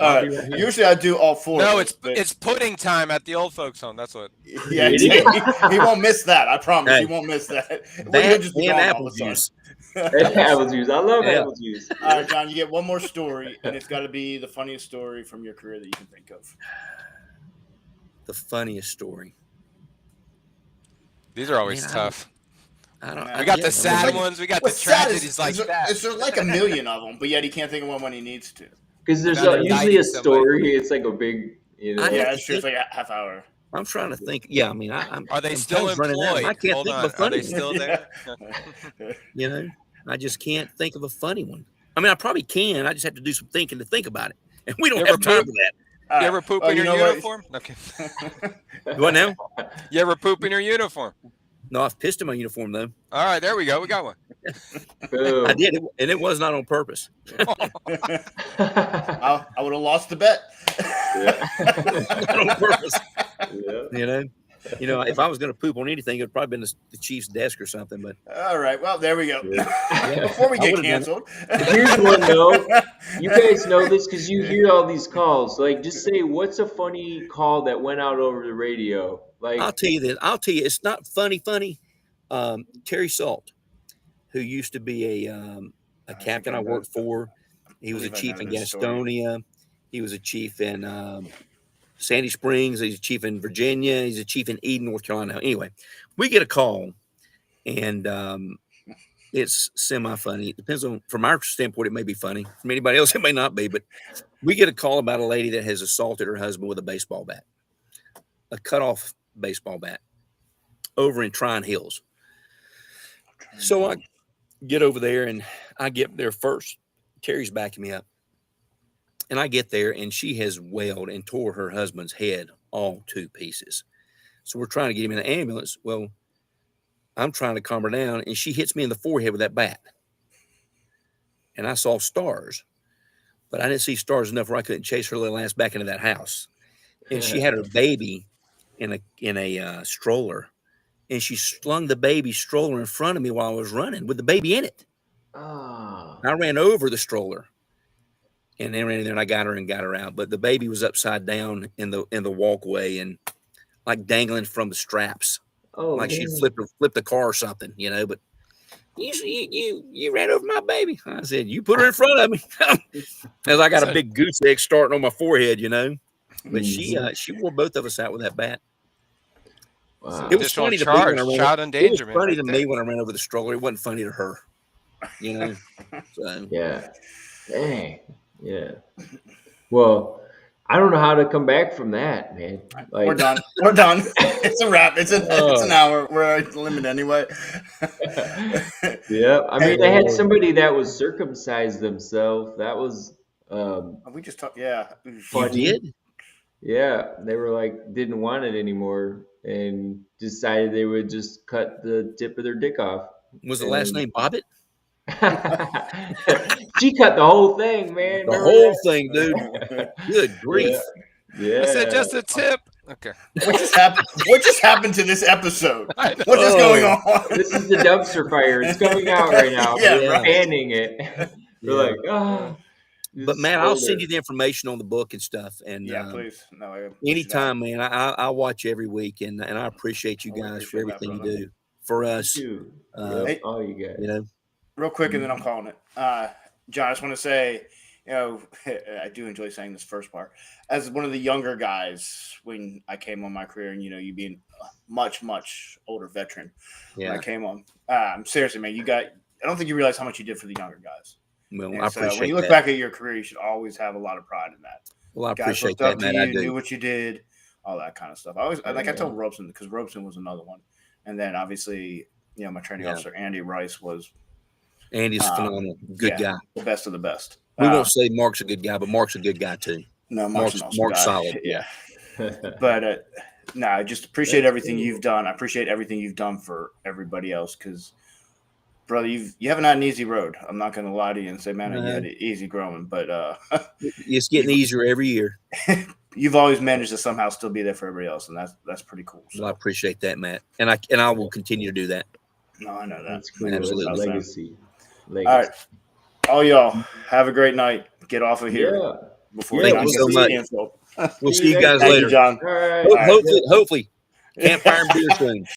All right. Usually I do all four. No, it's pudding time at the old folks' home. That's what. Yeah, he won't miss that. I promise. He won't miss that. And apple juice. Apple juice. I love apple juice. All right, John, you get one more story, and it's got to be the funniest story from your career that you can think of. The funniest story. These are always tough. We got the sad ones. We got the tragedies like that. There's like a million of them, but yet he can't think of one when he needs to. Because there's usually a story. It's like a big, it's just like a half hour. I'm trying to think. Yeah, I mean, are they still employed? I can't think of a funny one. Are they still there? You know, I just can't think of a funny one. I mean, I probably can. I just have to do some thinking to think about it, and we don't have time for that. All You right. ever poop Oh, in you your know what? uniform? Okay. What now? You ever poop in your uniform? No, I've pissed in my uniform though. All right, there we go. We got one. Boom. I did, and it was not on purpose. I would have lost the bet. Not on purpose. Yeah. You know, if I was going to poop on anything, it'd probably been the chief's desk or something. But All right. Well, there we go. Yeah. Before we I get would've done it. canceled. Here's one though. You guys know this because you hear all these calls. Like, just say, what's a funny call that went out over the radio? Like, I'll tell you this. I'll tell you, it's not funny. Terry Salt, who used to be a captain I worked for. He was a believe I chief in know this story. Gastonia. He was a chief in Sandy Springs. He's a chief in Virginia. He's a chief in Eden, North Carolina. Anyway, we get a call, and it's semi-funny. It depends on, from our standpoint, it may be funny. From anybody else, it may not be. But we get a call about a lady that has assaulted her husband with a baseball bat, a cut-off baseball bat, over in Trine Hills. So I get over there, and I get there first. Terry's backing me up. And I get there, and she has wailed and tore her husband's head all to pieces. So we're trying to get him in the ambulance. Well, I'm trying to calm her down, and she hits me in the forehead with that bat. And I saw stars, but I didn't see stars enough where I couldn't chase her little ass back into that house. And she had her baby in a stroller, and she slung the baby stroller in front of me while I was running with the baby in it. ah, I ran over the stroller. And then ran in there and I got her out. But the baby was upside down in the walkway and like dangling from the straps, oh, like she'd man. flipped a car or something, you know. But you ran over my baby. I said, you put her in front of me. As I got a big goose egg starting on my forehead, you know. But she wore both of us out with that bat. Wow. It was Additional funny to me charge, when I ran. child It was endangerment. funny right to there. me when I ran over the stroller. It wasn't funny to her, you know. So Yeah. Dang. Yeah. Well, I don't know how to come back from that, man. Like, We're done. We're done. It's a wrap. It's an hour. We're at the limit anyway. yeah. I mean, I had somebody that was circumcised themselves. That was We just talked. Yeah. you funny. did? Yeah, they were like didn't want it anymore and decided they would just cut the tip of their dick off. Was the last name Bobbitt? She cut the whole thing, man. The Remember whole that? thing, dude. Good grief. Yeah. I said just a tip. Okay. What just happened? What just happened to this episode? I know. What is going on? This is the dumpster fire. It's coming out right now. Yeah, We're right. panning it. We're like, oh. But man, I'll send you the information on the book and stuff. And Yeah, please. No, anytime, man. I watch every week, and I appreciate you I guys for appreciate that, everything you brother. do for us. Dude. Hey, All you guys. You know, real quick, and then I'm calling it. John, I just want to say, I do enjoy saying this first part. As one of the younger guys, when I came on my career, and you being a much, much older veteran, when I came on, seriously, man, I don't think you realize how much you did for the younger guys. well, And I so appreciate when you look that. back at your career, you should always have a lot of pride in that. Well, I Guys appreciate looked that, up to man. you, I do. knew what you did, all that kind of stuff. I told Robeson, because Robeson was another one, and then obviously, my training officer Andy Rice was Andy's phenomenal, good guy. the best of the best. We won't say Mark's a good guy, but Mark's a good guy too. No, Mark's solid. Yeah, but no, I just appreciate everything you've done. I appreciate everything you've done for everybody else, because, brother, you haven't had an easy road. I'm not going to lie to you and say, man, you had it easy growing, but It's getting easier every year. you've always managed to somehow still be there for everybody else, and that's pretty cool. So, Well, I appreciate that, Matt, and I will continue to do that. no, I know that. That's cool. Absolutely. That's Legacy. legacy. All right, all y'all have a great night. Get off of here Yeah. before Thank you you so much. cancel. We'll see you guys Thank Thank later. you, John. All right. Hopefully, campfire and beer soon.